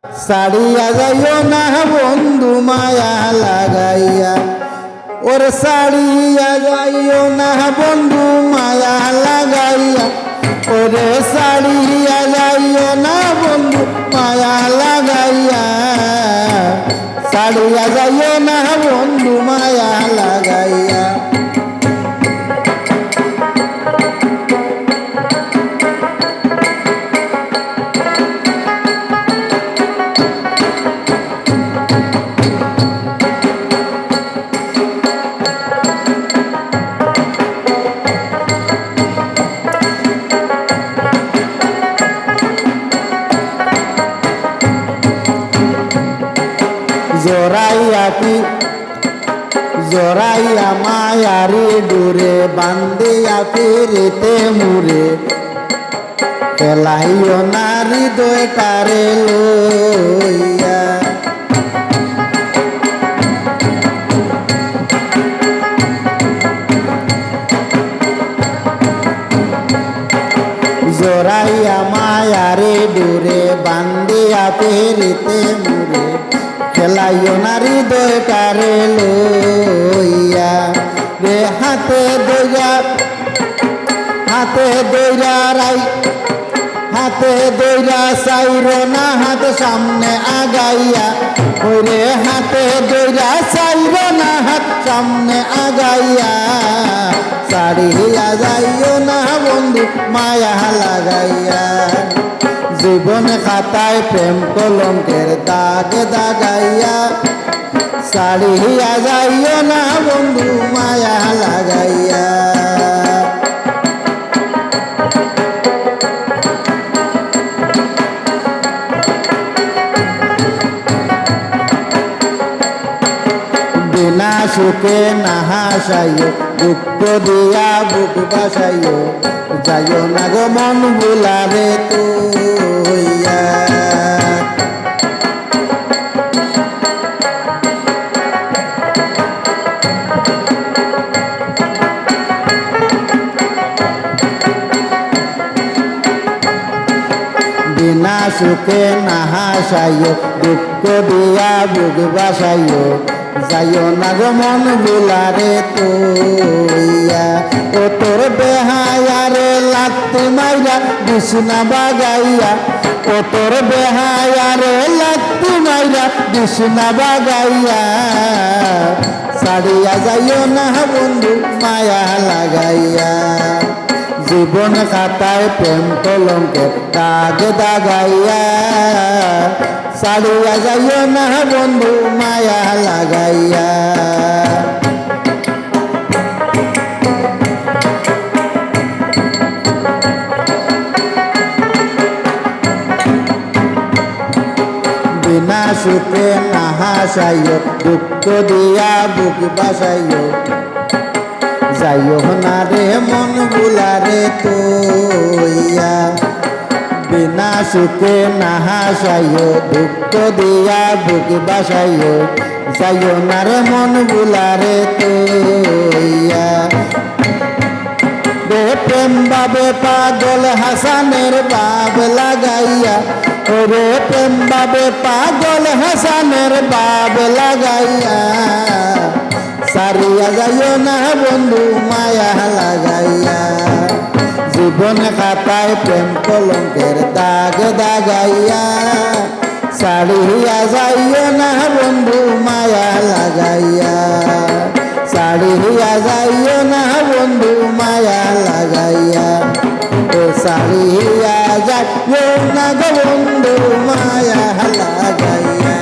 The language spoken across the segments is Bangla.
ছাড়িয়া যাইও না বন্ধু মায়া লাগাইয়া, ওর ছাড়িয়া যাইও না বন্ধু মায়া লাগাইয়া, ওরে ছাড়িয়া যাইও না বন্ধু মায়া লাগাইয়া, ছাড়িয়া যাইও না বন্ধু মায়া লাগাইয়া। জরাইয়া মায়ারি ডোরে বান্দিয়া ফিরিতে মুরে, পেলাইও না হৃদয় তারে লইয়া। জরাইয়া মায়ারি ডোরে বান্দিয়া ফিরিতে মুরে, খেলাইও না হৃদয় কারে লইয়া। রে হাতে দইরা রাই, হাতে দইরা চাইর না হাত সামনে আগাইয়া, ওরে হাতে দইরা চাইর না হাত সামনে আগাইয়া, ছাড়িয়া যাইও না বন্ধু মায়া লাগাইয়া। জীবন খাতায় প্রেম কলঙ্কের দাগ দাগাইয়া, ছাড়িয়া যাইও না বন্ধু মায়া লাগাইয়া। বিনা সুখে না হাসাইও, দুঃখ দিয়া বুক বাসাইও, যাইও না গো মন ভুলারে তুইয়া। বিনা সুখে না হাসাইও, দুঃখ দিয়া বুক বাসাইও, যাইও না গো মন ভুলারে তুইয়া। ও তোর বেহায়ারে লাত্তি মাইরা বিছনা বাগাইয়া, ও তোর বেহায়ারে লাত্তি মাইরা বিছনা বাগাইয়া, ছাড়িয়া যাইও না বন্ধু মায়া লাগাইয়া। জীবন খাতায় প্রেম কলঙ্কের দাগ দাগাইয়া, ছাড়িয়া যাইও না বন্ধু মায়া লাগাইয়া। বিনা সুখে না হাসাইও, দুঃখ দিয়া বুক বাসাইও, যাইও না রে মন ভুলারে তুইয়া। বিনা সুখে না হাসাইও, দুঃখ দিয়া বুক বাসাইও, যাইও না রে মন ভুলারে তুইয়া। রে প্রেম বাবে পাগল হাসানের বাব লাগাইয়া, ওরে প্রেম বাবে পাগল হাসানের বাব লাগাইয়া, ছাড়িয়া যাইও না বন্ধু মায়া লাগাইয়া। জীবন খাতায় প্রেম কলঙ্কের দাগ দাগাইয়া, ছাড়িয়া যাইও না বন্ধু মায়া লাগাইয়া। ছাড়িয়া যাইও না বন্ধু মায়া লাগাইয়া, ও ছাড়িয়া যাইও না বন্ধু মায়া লাগাইয়া।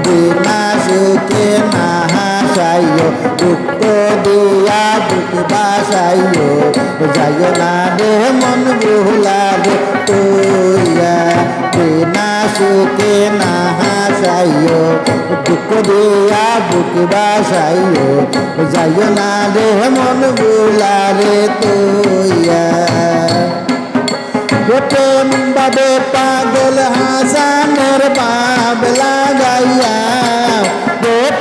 বিনা সুখে না হাসাইও, দুঃখ দিয়া বুক বাসাইও, যাইও না রে মন ভুলারে তুইয়া। বিনা সুখে না হাসাইও, দুঃখ দিয়া বুক বাসাইও, যাইও না রে মন ভুলারে তুইয়া। প্রেম বাবে পাগল হাসানের বাব লাগাইয়া,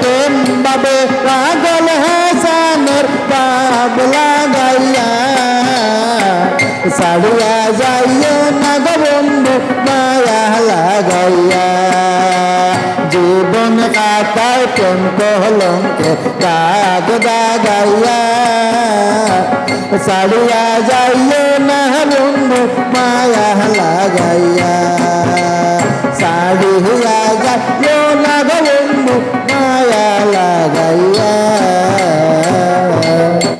প্রেম বাবে পাগল হাসানের বাব লাগাইয়া, ছাড়িয়া যাইও না গো বন্ধু মায়া লাগাইয়া। প্রেম কলঙ্কে দাগ দাগাইয়া ছাড়িয়া যাইও না